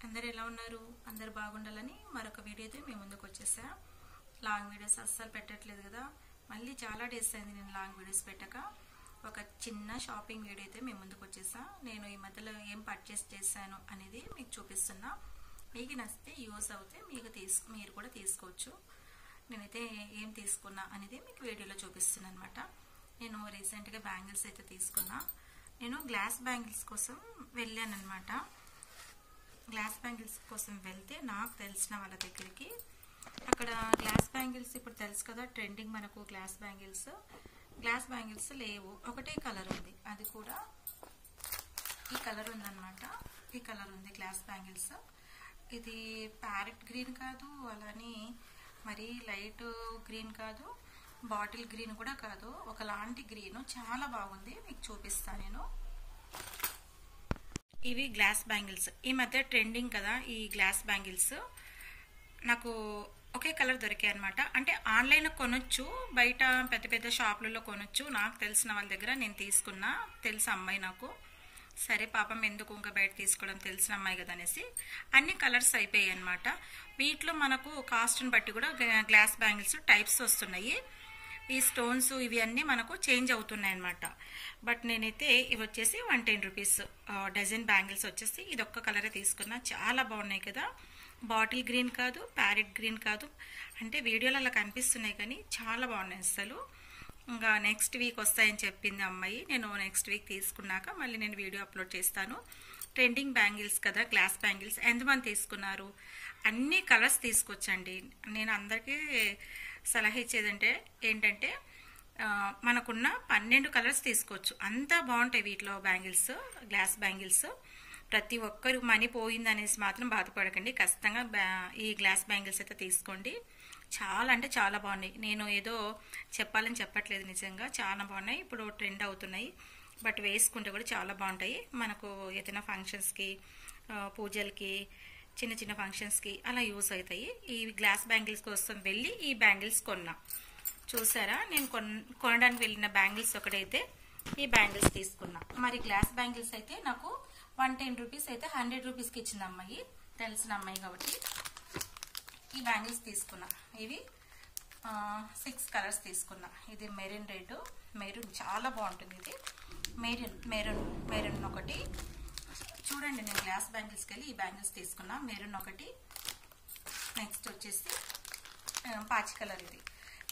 అందరూ ఎలా ఉన్నారు? అందరూ బాగుండాలని మరొక వీడియో అయితే మేము ముందుకు వచ్చేసా. లాంగ్ వీడియోస్ అస్సలు పెట్టట్లేదు కదా, మళ్ళీ చాలా డేస్ అయింది నేను లాంగ్ వీడియోస్ పెట్టక. ఒక చిన్న షాపింగ్ వీడియో అయితే మేము ముందుకు వచ్చేసా. నేను ఈ మధ్యలో ఏం పర్చేస్ చేశాను అనేది మీకు చూపిస్తున్నా. మీకు నచ్చితే యూస్ అవుతే మీరు కూడా తీసుకోవచ్చు. నేనైతే ఏం తీసుకున్నా అనేది మీకు వీడియోలో చూపిస్తున్నాను అనమాట. నేను రీసెంట్గా బ్యాంగిల్స్ అయితే తీసుకున్నా. నేను గ్లాస్ బ్యాంగిల్స్ కోసం వెళ్ళాను అనమాట. గ్లాస్ బ్యాంగిల్స్ కోసం వెళ్తే నాకు తెలిసిన వాళ్ళ దగ్గరికి అక్కడ గ్లాస్ బ్యాంగిల్స్ ఇప్పుడు తెలుసు కదా ట్రెండింగ్ మనకు గ్లాస్ బ్యాంగిల్స్ లేవు. ఒకటే కలర్ ఉంది, అది కూడా ఈ కలర్ ఉందన్నమాట. ఈ కలర్ ఉంది గ్లాస్ బ్యాంగిల్స్. ఇది ప్యారెట్ గ్రీన్ కాదు, అలానే మరి లైట్ గ్రీన్ కాదు, బాటిల్ గ్రీన్ కూడా కాదు, ఒకలాంటి గ్రీన్ చాలా బాగుంది. మీకు చూపిస్తాను నేను. ఇవి గ్లాస్ బ్యాంగిల్స్. ఈ మధ్య ట్రెండింగ్ కదా ఈ గ్లాస్ బ్యాంగిల్స్. నాకు ఒకే కలర్ దొరికాయి అనమాట. అంటే ఆన్లైన్ కొనొచ్చు, బయట పెద్ద పెద్ద షాపులలో కొనొచ్చు. నాకు తెలిసిన వాళ్ళ దగ్గర నేను తీసుకున్నా. తెలుసు అమ్మాయి నాకు. సరే పాపం ఎందుకు ఇంకా బయట తీసుకోవడం, తెలిసిన అమ్మాయి కదా అనేసి అన్ని కలర్స్ అయిపోయాయి అనమాట. వీటిలో మనకు కాస్ట్ని బట్టి కూడా గ్లాస్ బ్యాంగిల్స్ టైప్స్ వస్తున్నాయి. ఈ స్టోన్స్ ఇవి అన్నీ మనకు చేంజ్ అవుతున్నాయి అనమాట. బట్ నేనైతే ఇవి వచ్చేసి 110 రూపీస్ డజన్ బ్యాంగిల్స్ వచ్చేసి ఇది ఒక్క కలరే తీసుకున్నా. చాలా బాగున్నాయి కదా. బాటిల్ గ్రీన్ కాదు, ప్యారెట్ గ్రీన్ కాదు, అంటే వీడియోలో అలా కనిపిస్తున్నాయి కానీ చాలా బాగున్నాయి అసలు. ఇంకా నెక్స్ట్ వీక్ వస్తాయని చెప్పింది అమ్మాయి. నేను నెక్స్ట్ వీక్ తీసుకున్నాక మళ్ళీ నేను వీడియో అప్లోడ్ చేస్తాను. ట్రెండింగ్ బ్యాంగిల్స్ కదా గ్లాస్ బ్యాంగిల్స్. ఎంతమంది తీసుకున్నారు? అన్ని కలర్స్ తీసుకొచ్చండి. నేను అందరికీ సలహా ఇచ్చేదంటే ఏంటంటే మనకున్న 12 కలర్స్ తీసుకోవచ్చు. అంతా బాగుంటాయి వీటిలో బ్యాంగిల్స్, గ్లాస్ బ్యాంగిల్స్. ప్రతి ఒక్కరు మనీ పోయింది అనేసి మాత్రం బాధపడకండి. ఖచ్చితంగా ఈ గ్లాస్ బ్యాంగిల్స్ అయితే తీసుకోండి. చాలా అంటే చాలా బాగున్నాయి. నేను ఏదో చెప్పాలని చెప్పట్లేదు, నిజంగా చాలా బాగున్నాయి. ఇప్పుడు ట్రెండ్ అవుతున్నాయి. బట్ వేసుకుంటే కూడా చాలా బాగుంటాయి. మనకు ఏదైనా ఫంక్షన్స్కి, పూజలకి, చిన్న చిన్న ఫంక్షన్స్కి అలా యూస్ అవుతాయి. ఈ గ్లాస్ బ్యాంగిల్స్ కోసం వెళ్ళి ఈ బ్యాంగిల్స్ కొన్నా. చూసారా, నేను కొనడానికి వెళ్ళిన బ్యాంగిల్స్ ఒకటైతే ఈ బ్యాంగిల్స్ తీసుకున్నా. మరి గ్లాస్ బ్యాంగిల్స్ అయితే నాకు 110 రూపీస్ అయితే 100 రూపీస్కి ఇచ్చింది అమ్మాయి, తెలిసిన అమ్మాయి కాబట్టి. ఈ బ్యాంగిల్స్ తీసుకున్నా. ఇవి 6 కలర్స్ తీసుకున్నా. ఇది మెరూన్ రెడ్, మెరూన్ చాలా బాగుంటుంది. ఇది మెరూన్ ఒకటి. చూడండి, నేను గ్లాస్ బ్యాంగిల్స్కి వెళ్ళి ఈ బ్యాంగిల్స్ తీసుకున్నా. మెరూన్ ఒకటి. నెక్స్ట్ వచ్చేసి పాచి కలర్. ఇది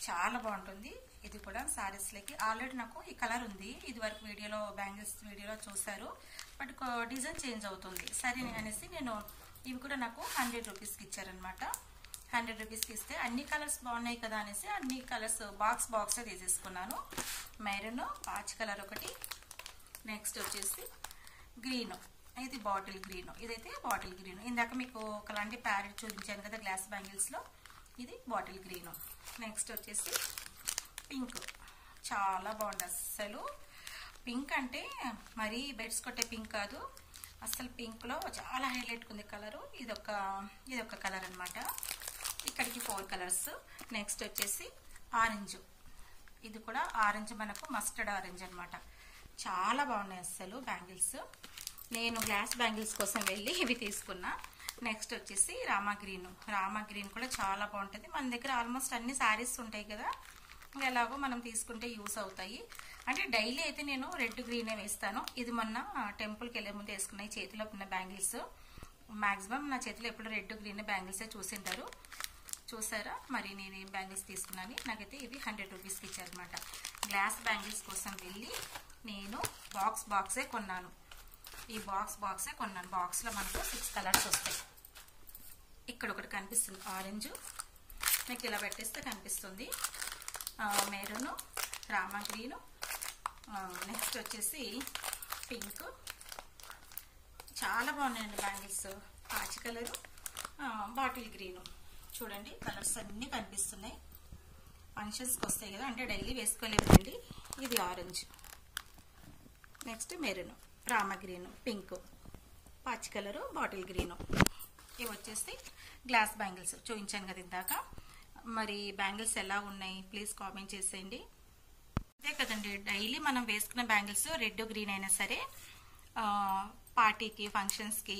చాలా బాగుంటుంది. ఇది కూడా శారీస్లకి. ఆల్రెడీ నాకు ఈ కలర్ ఉంది, ఇది వరకు వీడియోలో బ్యాంగిల్స్ వీడియోలో చూసారు. బట్ డిజైన్ చేంజ్ అవుతుంది. సరే అనేసి నేను ఇవి కూడా నాకు 100 రూపీస్కి ఇచ్చారనమాట. 100 రూపీస్కి ఇస్తే అన్ని కలర్స్ బాగున్నాయి కదా అనేసి అన్ని కలర్స్ బాక్సే తీసేసుకున్నాను. మెరూన్, పాచి కలర్ ఒకటి. నెక్స్ట్ వచ్చేసి గ్రీన్. ఇది బాటిల్ గ్రీన్. ఇదైతే బాటిల్ గ్రీన్. ఇందాక మీకు ఒకలాంటి ప్యారెట్ చూపించాను కదా గ్లాస్ బ్యాంగిల్స్లో, ఇది బాటిల్ గ్రీన్. నెక్స్ట్ వచ్చేసి పింక్. చాలా బాగుంది అస్సలు. పింక్ అంటే మరీ బెడ్స్ కొట్టే పింక్ కాదు, అస్సలు పింక్లో చాలా హైలైట్ ఉంది కలరు. ఇదొక కలర్ అనమాట. ఇక్కడికి 4 కలర్స్. నెక్స్ట్ వచ్చేసి ఆరెంజ్. ఇది కూడా ఆరెంజ్, మనకు మస్టర్డ్ ఆరెంజ్ అనమాట. చాలా బాగున్నాయి అస్సలు బ్యాంగిల్స్. నేను గ్లాస్ బ్యాంగిల్స్ కోసం వెళ్ళి ఇవి తీసుకున్నా. నెక్స్ట్ వచ్చేసి రామా గ్రీన్ కూడా చాలా బాగుంటుంది. మన దగ్గర ఆల్మోస్ట్ అన్ని శారీస్ ఉంటాయి కదా, ఎలాగో మనం తీసుకుంటే యూస్ అవుతాయి. అంటే డైలీ అయితే నేను రెడ్ గ్రీనే వేస్తాను. ఇది మొన్న టెంపుల్కి వెళ్ళే ముందు వేసుకున్నాయి చేతిలో ఉన్న బ్యాంగిల్స్. మ్యాక్సిమం నా చేతిలో ఎప్పుడు రెడ్ గ్రీన్ బ్యాంగిల్సే చూసింటారు. చూసారా, మరి నేను ఏం బ్యాంగిల్స్ తీసుకున్నాను. నాకైతే ఇవి 100 రూపీస్కి ఇచ్చారనమాట. గ్లాస్ బ్యాంగిల్స్ కోసం వెళ్ళి నేను బాక్సే కొన్నాను. ఈ బాక్సే కొన్నాను. బాక్స్లో మనకు 6 కలర్స్ వస్తాయి. ఇక్కడ ఒకటి కనిపిస్తుంది ఆరెంజ్, మీకు ఇలా పెట్టేస్తే కనిపిస్తుంది. మెరూన్, రామా గ్రీను, నెక్స్ట్ వచ్చేసి పింక్. చాలా బాగున్నాయండి బ్యాంగిల్స్. పాచి కలరు, బాటిల్ గ్రీను. చూడండి, కలర్స్ అన్నీ కనిపిస్తున్నాయి. ఫంక్షన్స్కి వస్తాయి కదా, అంటే డైలీ వేసుకోలేదండి. ఇది orange, next maroon, Rama green, pink, పాచి కలరు, బాటిల్ గ్రీను. ఇవి వచ్చేసి గ్లాస్ బ్యాంగిల్స్ చూపించాను కదా ఇందాక. మరి బ్యాంగిల్స్ ఎలా ఉన్నాయి ప్లీజ్ కామెంట్ చేసేయండి. అదే కదండి, డైలీ మనం వేసుకున్న బ్యాంగిల్స్ రెడ్ గ్రీన్ అయినా సరే పార్టీకి, ఫంక్షన్స్కి,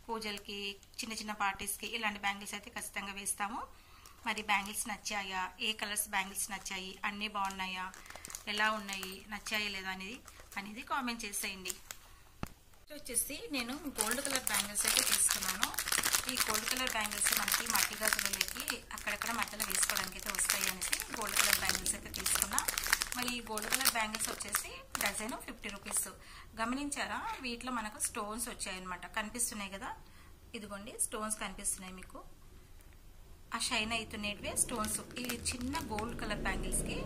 పూజలకి, చిన్న చిన్న పార్టీస్కి ఇలాంటి బ్యాంగిల్స్ అయితే ఖచ్చితంగా వేస్తాము. మరి బ్యాంగిల్స్ నచ్చాయా, ఏ కలర్స్ బ్యాంగిల్స్ నచ్చాయి, అన్నీ బాగున్నాయా, ఎలా ఉన్నాయి, నచ్చాయా లేదా అనేది కామెంట్ చేసేయండి. వచ్చేసి నేను గోల్డ్ కలర్ బ్యాంగిల్స్ అయితే తీసుకున్నాను. ఈ గోల్డ్ కలర్ బ్యాంగిల్స్ మనకి మట్టి గాజులకి అక్కడక్కడ మధ్యలో వేసుకోవడానికి అయితే వస్తాయి అనేసి గోల్డ్ కలర్ బ్యాంగిల్స్ అయితే తీసుకున్నా. మరి ఈ గోల్డ్ కలర్ బ్యాంగిల్స్ వచ్చేసి డజన్ 50 రూపీస్. గమనించారా, వీటిలో మనకు స్టోన్స్ వచ్చాయన్నమాట. కనిపిస్తున్నాయి కదా, ఇదిగోండి స్టోన్స్ కనిపిస్తున్నాయి మీకు. ఆ షైన్ అవుతున్నవే స్టోన్స్. ఈ చిన్న గోల్డ్ కలర్ బ్యాంగిల్స్ కి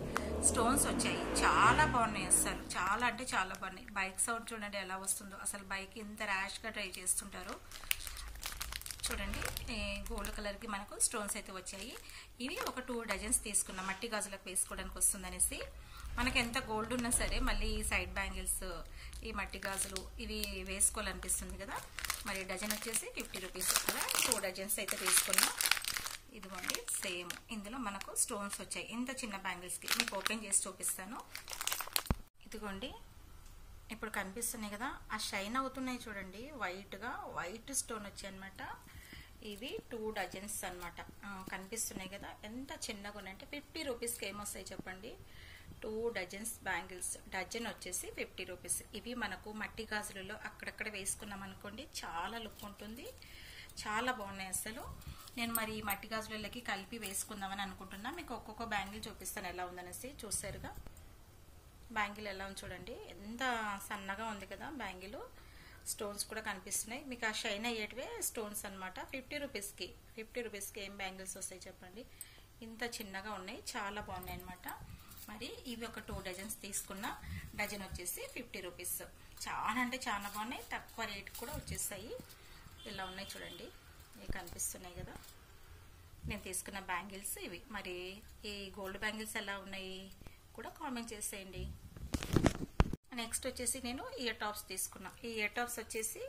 స్టోన్స్ వచ్చాయి. చాలా బాగున్నాయి, అసలు చాలా అంటే చాలా బాగున్నాయి. బైక్ సౌండ్ చూడండి ఎలా వస్తుందో. అసలు బైక్ ఇంత ర్యాష్ గా డ్రైవ్ చేస్తుంటారు చూడండి. గోల్డ్ కలర్ కి మనకు స్టోన్స్ అయితే వచ్చాయి. ఇవి ఒక 2 డజన్స్ తీసుకున్నాం, మట్టి గాజులకు వేసుకోవడానికి వస్తుంది అనేసి. మనకి ఎంత గోల్డ్ ఉన్నా సరే మళ్ళీ ఈ సైడ్ బ్యాంగిల్స్, ఈ మట్టి గాజులు ఇవి వేసుకోవాలనిపిస్తుంది కదా. మరి డజన్ వచ్చేసి 50 రూపీస్. అలా 2 డజన్స్ అయితే తీసుకున్నాం. ఇదిగోండి సేమ్ ఇందులో మనకు స్టోన్స్ వచ్చాయి. ఇంత చిన్న బ్యాంగిల్స్ కి మీకు ఓపెన్ చేసి చూపిస్తాను. ఇదిగోండి ఇప్పుడు కనిపిస్తున్నాయి కదా, ఆ షైన్ అవుతున్నాయి చూడండి. వైట్ స్టోన్ వచ్చాయి అనమాట. ఇవి 2 డజన్స్ అనమాట. కనిపిస్తున్నాయి కదా, ఎంత చిన్నగా ఉన్నాయంటే 50 రూపీస్కి ఏమొస్తాయి చెప్పండి. 2 డజన్స్ బ్యాంగిల్స్, డజన్ వచ్చేసి 50 రూపీస్. ఇవి మనకు మట్టి గాజులలో అక్కడక్కడ వేసుకున్నాం అనుకోండి, చాలా లుక్ ఉంటుంది, చాలా బాగున్నాయి అసలు. నేను మరి మట్టి గాజులకి కలిపి వేసుకుందామని అనుకుంటున్నా. మీకు ఒక్కొక్క బ్యాంగిల్ చూపిస్తాను ఎలా ఉందనేసి. చూసారుగా బ్యాంగిల్ ఎలా ఉంది చూడండి, ఎంత సన్నగా ఉంది కదా బ్యాంగిల్. స్టోన్స్ కూడా కనిపిస్తున్నాయి మీకు. ఆ షైన్ అయ్యేటివే స్టోన్స్ అనమాట. 50 రూపీస్కి ఏం బ్యాంగిల్స్ వస్తాయి చెప్పండి. ఇంత చిన్నగా ఉన్నాయి, చాలా బాగున్నాయి అనమాట. మరి ఇవి ఒక 2 డజన్స్ తీసుకున్న. డజన్ వచ్చేసి 50 రూపీస్. చాలా అంటే చాలా బాగున్నాయి, తక్కువ రేట్ కూడా వచ్చేస్తాయి. ఇలా ఉన్నాయి చూడండి, ఇవి కనిపిస్తున్నాయి కదా నేను తీసుకున్న బ్యాంగిల్స్ ఇవి. మరి ఈ గోల్డ్ బ్యాంగిల్స్ ఎలా ఉన్నాయి కూడా కామెంట్ చేసేయండి. నెక్స్ట్ వచ్చేసి నేను ఇయర్ టాప్స్ తీసుకున్నా. ఈ ఇయర్ టాప్స్ వచ్చేసి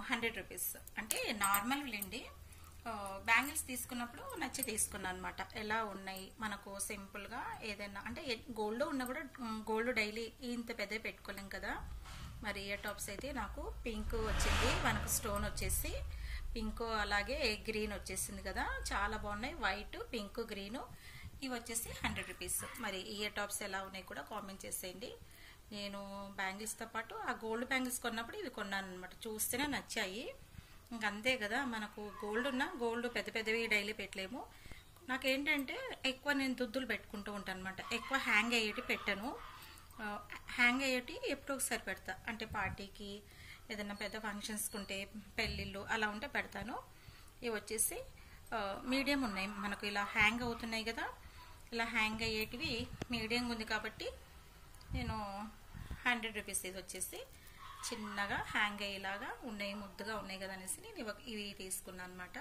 100 రూపీస్. అంటే నార్మల్ లేండి. బ్యాంగిల్స్ తీసుకున్నప్పుడు నచ్చి తీసుకున్నాను అనమాట. ఎలా ఉన్నాయి మనకు సింపుల్ గా ఏదైనా అంటే గోల్డ్ ఉన్నా కూడా గోల్డ్ డైలీ ఇంత పెద్ద పెట్టుకోలేం కదా. మరి ఇయర్ టాప్స్ అయితే నాకు పింక్ వచ్చింది, మనకు స్టోన్ వచ్చేసి పింక్, అలాగే గ్రీన్ వచ్చేసింది కదా, చాలా బాగున్నాయి. White, pink, green. ఇవి వచ్చేసి 100 రూపీస్. మరి ఇయర్ టాప్స్ ఎలా ఉన్నాయి కూడా కామెంట్ చేసేయండి. నేను బ్యాంగిల్స్తో పాటు ఆ గోల్డ్ బ్యాంగిల్స్ కొన్నప్పుడు ఇవి కొన్నాను అనమాట. చూస్తేనే నచ్చాయి. ఇంకంతే కదా, మనకు గోల్డ్ ఉన్నా గోల్డ్ పెద్ద పెద్దవి డైలీ పెట్టలేము. నాకేంటంటే ఎక్కువ నేను దుద్దులు పెట్టుకుంటూ ఉంటాను అనమాట. ఎక్కువ హ్యాంగ్ అయ్యేటి పెట్టను. హ్యాంగ్ అయ్యేటి ఎప్పుడో ఒకసారి పెడతా. అంటే పార్టీకి, ఏదైనా పెద్ద ఫంక్షన్స్కి ఉంటే, పెళ్ళిళ్ళు అలా ఉంటే పెడతాను. ఇవి వచ్చేసి మీడియం ఉన్నాయి మనకు. ఇలా హ్యాంగ్ అవుతున్నాయి కదా, ఇలా హ్యాంగ్ అయ్యేటివి మీడియం ఉంది కాబట్టి నేను 100 రూపీస్. ఇది వచ్చేసి చిన్నగా హ్యాంగ్ అయ్యేలాగా ఉన్నాయి, ముద్దుగా ఉన్నాయి కదా అనేసి నేను ఇవి తీసుకున్నాను అనమాట.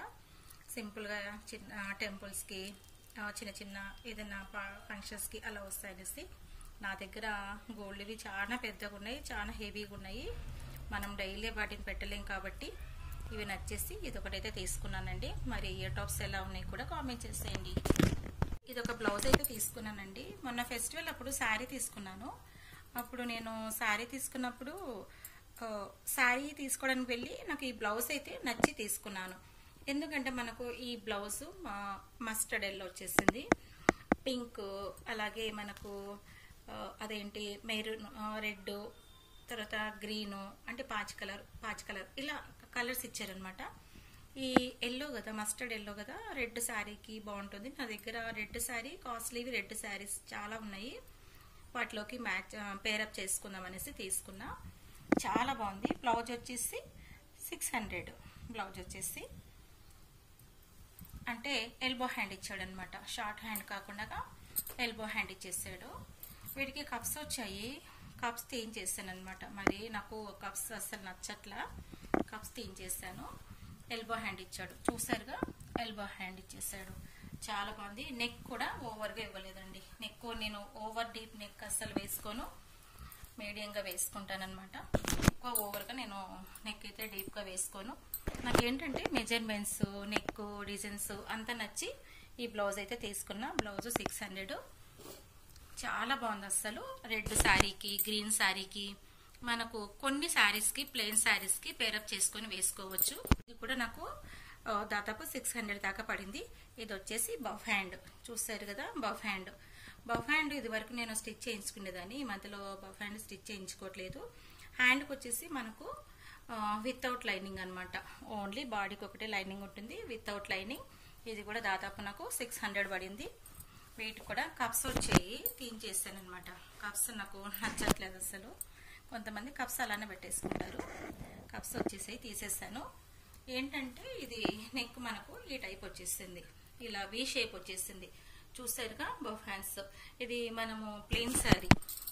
సింపుల్గా చిన్న టెంపుల్స్కి, చిన్న చిన్న ఏదైనా ఫంక్షన్స్కి అలా వస్తాయనేసి. నా దగ్గర గోల్డ్వి చాలా పెద్దగా ఉన్నాయి, చాలా హెవీగా ఉన్నాయి. మనం డైలీ వాటిని పెట్టలేం కాబట్టి ఇవి నచ్చేసి ఇది ఒకటైతే తీసుకున్నానండి. మరి ఇయర్ టాప్స్ ఎలా ఉన్నాయి కూడా కామెంట్ చేసేయండి. ఇది ఒక బ్లౌజ్ అయితే తీసుకున్నానండి. మొన్న ఫెస్టివల్ అప్పుడు శారీ తీసుకున్నాను. అప్పుడు నేను శారీ తీసుకున్నప్పుడు శారీ తీసుకోవడానికి వెళ్ళి నాకు ఈ బ్లౌజ్ అయితే నచ్చి తీసుకున్నాను. ఎందుకంటే మనకు ఈ బ్లౌజ్ మస్టర్డ్ ఎల్లో వచ్చేసింది, పింక్, అలాగే మనకు అదేంటి మెరూన్, రెడ్, తర్వాత గ్రీను, అంటే పాచి కలర్ ఇలా కలర్స్ ఇచ్చారనమాట. ఈ ఎల్లో కదా, మస్టర్డ్ ఎల్లో కదా, రెడ్ శారీకి బాగుంటుంది. నా దగ్గర రెడ్ శారీ, కాస్ట్లీవి రెడ్ శారీస్ చాలా ఉన్నాయి. వాటిలోకి పేరప్ చేసుకుందాం అనేసి తీసుకున్నా. చాలా బాగుంది. బ్లౌజ్ వచ్చేసి 600. బ్లౌజ్ వచ్చేసి అంటే ఎల్బో హ్యాండ్ ఇచ్చాడు అనమాట. షార్ట్ హ్యాండ్ కాకుండా ఎల్బో హ్యాండ్ ఇచ్చేసాడు. వీటికి కప్స్ వచ్చాయి, కప్స్ తీయించేసాను అనమాట. మరి నాకు కప్స్ అస్సలు నచ్చట్లా, కప్స్ తీయించేసాను. ఎల్బో హ్యాండ్ ఇచ్చాడు, చూసారుగా ఎల్బో హ్యాండ్ ఇచ్చేసాడు. చాలా బాగుంది. నెక్ కూడా ఓవర్గా ఇవ్వలేదండి. నెక్ నేను ఓవర్ డీప్ నెక్ అస్సలు వేసుకోను, మీడియంగా వేసుకుంటాను అనమాట. ఎక్కువ ఓవర్గా నేను నెక్ అయితే డీప్గా వేసుకోను. నాకేంటంటే మెజర్మెంట్స్, నెక్ డిజైన్స్ అంతా నచ్చి ఈ బ్లౌజ్ అయితే తీసుకున్నా. బ్లౌజ్ 600. చాలా బాగుంది అస్సలు. రెడ్ శారీకి, గ్రీన్ శారీకి, మనకు కొన్ని శారీస్కి ప్లెయిన్ శారీస్కి పేరప్ చేసుకొని వేసుకోవచ్చు. ఇది కూడా నాకు దాదాపు 600 దాకా పడింది. ఇది వచ్చేసి బఫ్ హ్యాండ్, చూసారు కదా బఫ్ హ్యాండ్. బఫ్ హ్యాండ్ ఇది వరకు నేను స్టిచ్ చేయించుకునేదాన్ని, ఈ మధ్యలో బఫ్ హ్యాండ్ స్టిచ్ చేయించుకోవట్లేదు. హ్యాండ్కి వచ్చేసి మనకు వితౌట్ లైనింగ్ అనమాట, ఓన్లీ బాడీకి ఒకటే లైనింగ్ ఉంటుంది, వితౌట్ లైనింగ్. ఇది కూడా దాదాపు నాకు 600 పడింది. వెయిట్ కూడా కప్స్ వచ్చేయి, తీయించేస్తాను అనమాట. కప్స్ నాకు నచ్చట్లేదు అసలు, కొంతమంది కప్స్ అలానే పెట్టేసుకుంటారు. కప్స్ వచ్చేసాయి, తీసేస్తాను. ఏంటంటే ఇది నెక్ మనకు ఈ టైప్ వచ్చేసింది, ఇలా వి షేప్ వచ్చేసింది, చూసారుగా బఫ్ హ్యాండ్స్. ఇది మనము ప్లెయిన్ శారీ,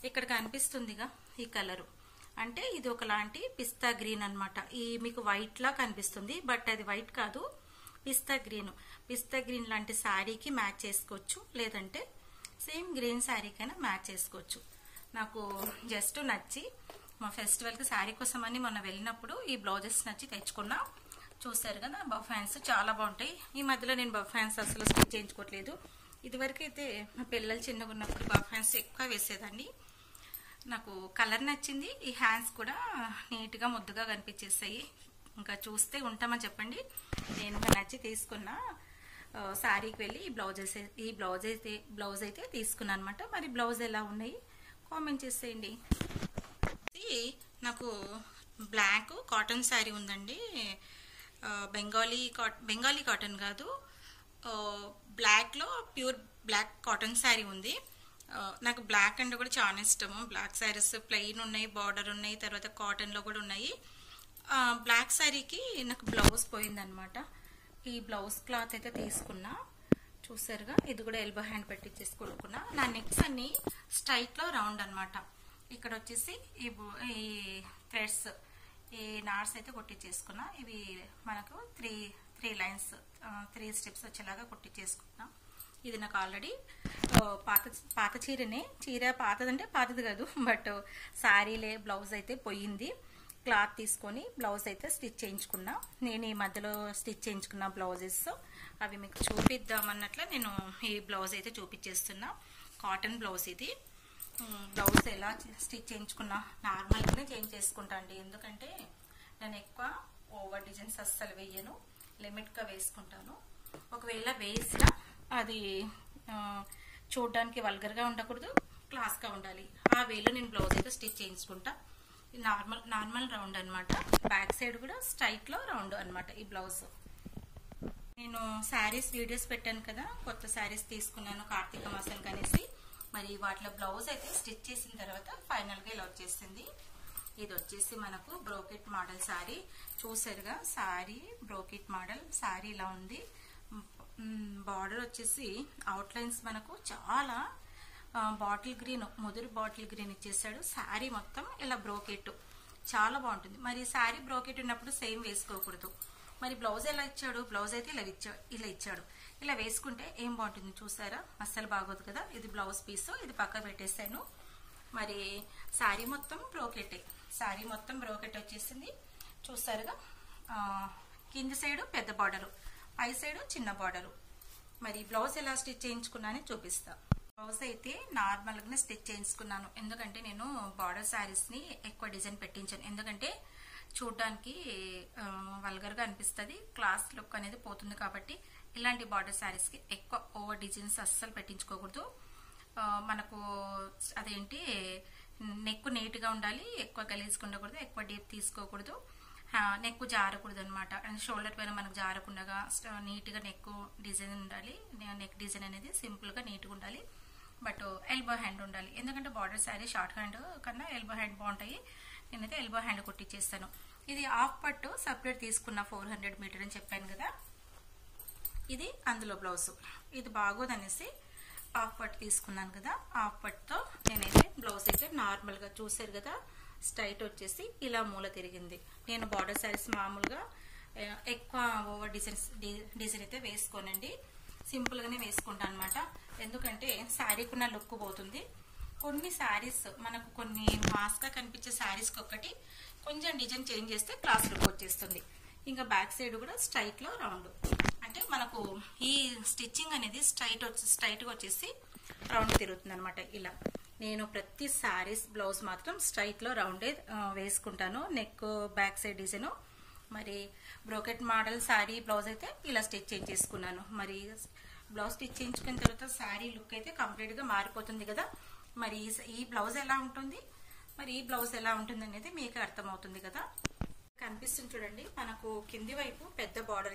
ఇక్కడ కనిపిస్తుందిగా ఈ కలరు, అంటే ఇది ఒకలాంటి పిస్తా గ్రీన్ అనమాట. ఈ మీకు వైట్ లా కనిపిస్తుంది, బట్ అది వైట్ కాదు, పిస్తా గ్రీన్. పిస్తా గ్రీన్ లాంటి శారీకి మ్యాచ్ చేసుకోవచ్చు, లేదంటే సేమ్ గ్రీన్ శారీకైనా మ్యాచ్ చేసుకోవచ్చు. నాకు జస్ట్ నచ్చి మా ఫెస్టివల్కి శారీ కోసం అని మొన్న వెళ్ళినప్పుడు ఈ బ్లౌజెస్ నచ్చి తెచ్చుకున్నా. చూసారు కదా బఫ్ హ్యాండ్స్ చాలా బాగుంటాయి. ఈ మధ్యలో నేను బఫ్ హ్యాండ్స్ అసలు స్టిచ్ చేయించుకోవట్లేదు. ఇదివరకు అయితే మా పిల్లలు చిన్నగా ఉన్నప్పుడు బఫ్ హ్యాండ్స్ ఎక్కువ వేసేదాన్ని. నాకు కలర్ నచ్చింది, ఈ హ్యాండ్స్ కూడా నీట్గా ముద్దుగా కనిపించేస్తాయి. ఇంకా చూస్తే ఉంటామని చెప్పండి. నేను నచ్చి తీసుకున్న శారీకి వెళ్ళి ఈ బ్లౌజ్ అయితే తీసుకున్నాను అనమాట. మరి బ్లౌజ్ ఎలా ఉన్నాయి కామెంట్ చేసేయండి. నాకు బ్లాక్ కాటన్ శారీ ఉందండి, బెంగాలీ కాటన్ కాదు, బ్లాక్లో ప్యూర్ బ్లాక్ కాటన్ శారీ ఉంది. నాకు బ్లాక్ అంటే కూడా చాలా ఇష్టము. బ్లాక్ శారీస్ ప్లెయిన్ ఉన్నాయి, బార్డర్ ఉన్నాయి, తర్వాత కాటన్లో కూడా ఉన్నాయి. బ్లాక్ శారీకి నాకు బ్లౌజ్ పోయిందనమాట. ఈ బ్లౌజ్ క్లాత్ అయితే తీసుకున్నా, చూసారుగా. ఇది కూడా ఎల్బో హ్యాండ్ పెట్టించేసి కొనుక్కున్నా. నా నెక్స్ అన్ని స్ట్రైట్లో రౌండ్ అనమాట. ఇక్కడ వచ్చేసి ఈ థ్రెడ్స్, ఈ నాట్స్ అయితే కొట్టించేసుకున్నా. ఇవి మనకు త్రీ లైన్స్ 3 స్టెప్స్ వచ్చేలాగా కొట్టించేసుకున్నా. ఇది నాకు ఆల్రెడీ పాత చీరనే, చీర పాతదంటే పాతది కాదు, బట్ శారీలే బ్లౌజ్ అయితే పోయింది. క్లాత్ తీసుకొని బ్లౌజ్ అయితే స్టిచ్ చేయించుకున్నా. నేను ఈ మధ్యలో స్టిచ్ చేయించుకున్న బ్లౌజెస్ అవి మీకు చూపిద్దామన్నట్లు నేను ఈ బ్లౌజ్ అయితే చూపించేస్తున్నా. కాటన్ బ్లౌజ్ ఇది. బ్లౌజ్ ఎలా స్టిచ్ చేయించుకున్నా నార్మల్గానే చేంజ్ చేసుకుంటా అండి, ఎందుకంటే నేను ఎక్కువ ఓవర్ డిజైన్స్ అస్సలు వేయను, లిమిట్గా వేసుకుంటాను. ఒకవేళ వేసినా అది చూడడానికి వల్గర్గా ఉండకూడదు, క్లాస్గా ఉండాలి. ఆ వేలో నేను బ్లౌజ్ అయితే స్టిచ్ చేయించుకుంటా. నార్మల్ రౌండ్ అనమాట. బ్యాక్ సైడ్ కూడా స్ట్రైట్లో రౌండ్ అనమాట ఈ బ్లౌజ్. నేను శారీస్ వీడియోస్ పెట్టాను కదా, కొత్త శారీస్ తీసుకున్నాను కార్తీక మాసం కనేసి. మరి వాటిలో బ్లౌజ్ అయితే స్టిచ్ చేసిన తర్వాత ఫైనల్గా ఇలా వచ్చేసింది. ఇది వచ్చేసి మనకు బ్రోకెట్ మోడల్ శారీ, చూసారుగా. శారీ బ్రోకెట్ మోడల్ శారీ ఇలా ఉంది. బార్డర్ వచ్చేసి అవుట్లైన్స్ మనకు చాలా బాటిల్ గ్రీన్, ముదురు బాటిల్ గ్రీన్ ఇచ్చేసాడు. శారీ మొత్తం ఇలా బ్రోకెట్, చాలా బాగుంటుంది. మరి శారీ బ్రోకెట్ ఉన్నప్పుడు సేమ్ వేసుకోకూడదు. మరి బ్లౌజ్ ఎలా ఇచ్చాడు, బ్లౌజ్ అయితే ఇలా ఇచ్చాడు. ఇలా వేసుకుంటే ఏం బాగుంటుంది చూసారా, అస్సలు బాగోదు కదా. ఇది బ్లౌజ్ పీస్, ఇది పక్క పెట్టేశాను. మరి శారీ మొత్తం బ్రోకెటే, శారీ మొత్తం బ్రోకెట్ వచ్చేసింది చూసారుగా. కింది సైడు పెద్ద బార్డరు, పై సైడు చిన్న బార్డరు. మరి బ్లౌజ్ ఎలా స్టిచ్ చేయించుకున్నానని చూపిస్తా. బ్లౌజ్ అయితే నార్మల్గానే స్టిచ్ చేయించుకున్నాను, ఎందుకంటే నేను బార్డర్ శారీస్ని ఎక్కువ డిజైన్ పెట్టించాను. ఎందుకంటే చూడడానికి వల్గర్గా అనిపిస్తుంది, క్లాస్ లుక్ అనేది పోతుంది. కాబట్టి ఇలాంటి బార్డర్ శారీస్కి ఎక్కువ ఓవర్ డిజైన్స్ అస్సలు పెట్టించుకోకూడదు. మనకు అదేంటి నెక్ నీట్గా ఉండాలి, ఎక్కువ గలీజ్గా ఉండకూడదు, ఎక్కువ డీప్ తీసుకోకూడదు, నెక్ జారకూడదు అనమాట. అండ్ షోల్డర్ పైన మనకు జారకుండా నీట్గా నెక్ డిజైన్ ఉండాలి. నెక్ డిజైన్ అనేది సింపుల్గా నీట్గా ఉండాలి. బట్ ఎల్బో హ్యాండ్ ఉండాలి, ఎందుకంటే బార్డర్ శారీ షార్ట్ హ్యాండ్ కన్నా ఎల్బో హ్యాండ్ బాగుంటాయి. నేనైతే ఎల్బో హ్యాండ్ కుట్టించేస్తాను. ఇది హాఫ్ పట్టు సపరేట్ తీసుకున్న 400 మీటర్ అని చెప్పాను కదా. ఇది అందులో బ్లౌజ్, ఇది బాగోదనేసి హాఫ్ పట్టు తీసుకున్నాను కదా. హాఫ్ పట్టుతో నేనైతే బ్లౌజ్ అయితే నార్మల్గా చూసారు కదా, స్ట్రైట్ వచ్చేసి ఇలా మూల తిరిగింది. నేను బార్డర్ శారీస్ మామూలుగా ఎక్కువ ఓవర్ డిజైన్ అయితే వేసుకోనండి, సింపుల్గానే వేసుకుంటాను అనమాట. ఎందుకంటే శారీకి ఉన్న లుక్ పోతుంది. కొన్ని శారీస్ మనకు కొన్ని మాస్గా కనిపించే శారీస్కి ఒకటి కొంచెం డిజైన్ చేంజ్ చేస్తే క్లాస్ లుక్ వచ్చేస్తుంది. ఇంకా బ్యాక్ సైడ్ కూడా స్ట్రైట్లో రౌండ్, అంటే మనకు ఈ స్టిచ్చింగ్ అనేది స్ట్రైట్గా వచ్చేసి రౌండ్ తిరుగుతుంది అనమాట. ఇలా నేను ప్రతి శారీస్ బ్లౌజ్ మాత్రం స్ట్రైట్లో రౌండే వేసుకుంటాను. Neck back side design. మరి బ్రోకెట్ మోడల్ శారీ బ్లౌజ్ అయితే ఇలా స్టిచ్ చేయించేసుకున్నాను. మరి బ్లౌజ్ స్టిచ్ చేయించుకున్న తర్వాత శారీ లుక్ అయితే కంప్లీట్గా మారిపోతుంది కదా. మరి ఈ బ్లౌజ్ ఎలా ఉంటుంది, మరి ఈ బ్లౌజ్ ఎలా ఉంటుంది అనేది మీకు అర్థమవుతుంది కదా. కనిపిస్తుంది చూడండి, మనకు కింది వైపు పెద్ద బార్డర్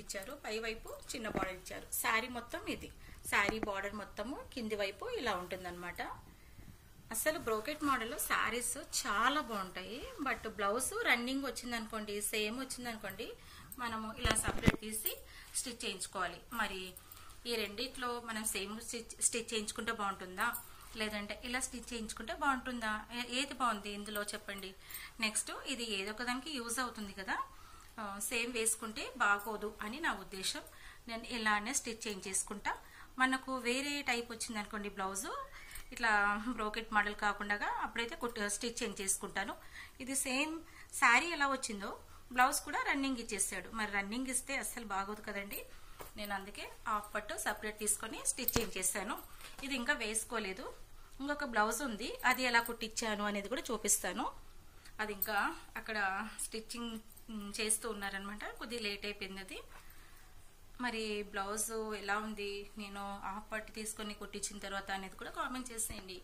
ఇచ్చారు, పై వైపు చిన్న బార్డర్ ఇచ్చారు. శారీ మొత్తం ఇది, శారీ బార్డర్ మొత్తము కింది వైపు ఇలా ఉంటుందన్నమాట. అసలు బ్రోకెట్ మోడల్లో శారీస్ చాలా బాగుంటాయి. బట్ బ్లౌజ్ రన్నింగ్ వచ్చిందనుకోండి, సేమ్ వచ్చిందనుకోండి, మనము ఇలా సపరేట్ తీసి స్టిచ్ చేయించుకోవాలి. మరి ఈ రెండిట్లో మనం సేమ్ స్టిచ్ చేయించుకుంటే బాగుంటుందా, లేదంటే ఇలా స్టిచ్ చేయించుకుంటే బాగుంటుందా, ఏది బాగుంది ఇందులో చెప్పండి. నెక్స్ట్ ఇది ఏదో ఒక దానికి యూజ్ అవుతుంది కదా, సేమ్ వేసుకుంటే బాగోదు అని నా ఉద్దేశం. నేను ఇలానే స్టిచ్ చేయించేసుకుంటా. మనకు వేరే టైప్ వచ్చింది అనుకోండి బ్లౌజు, ఇట్లా బ్రోకెట్ మోడల్ కాకుండా అప్పుడైతే స్టిచ్ చేయించేసుకుంటాను. ఇది సేమ్ శారీ ఎలా వచ్చిందో బ్లౌజ్ కూడా రన్నింగ్ ఇచ్చేసాడు. మరి రన్నింగ్ ఇస్తే అస్సలు బాగోదు కదండి. నేను అందుకే హాఫ్ పట్టు సపరేట్ తీసుకొని స్టిచ్ చేయించేసాను. ఇది ఇంకా వేసుకోలేదు. ఇంకొక బ్లౌజ్ ఉంది, అది ఎలా కుట్టించాను అనేది కూడా చూపిస్తాను. అది ఇంకా అక్కడ స్టిచ్చింగ్ చేస్తూ ఉన్నారనమాట, కొద్దిగా లేట్ అయిపోయింది అది. మరి బ్లౌజ్ ఎలా ఉంది, నేను హాఫ్ పట్టు తీసుకొని కుట్టించిన తర్వాత అనేది కూడా కామెంట్ చేసేయండి.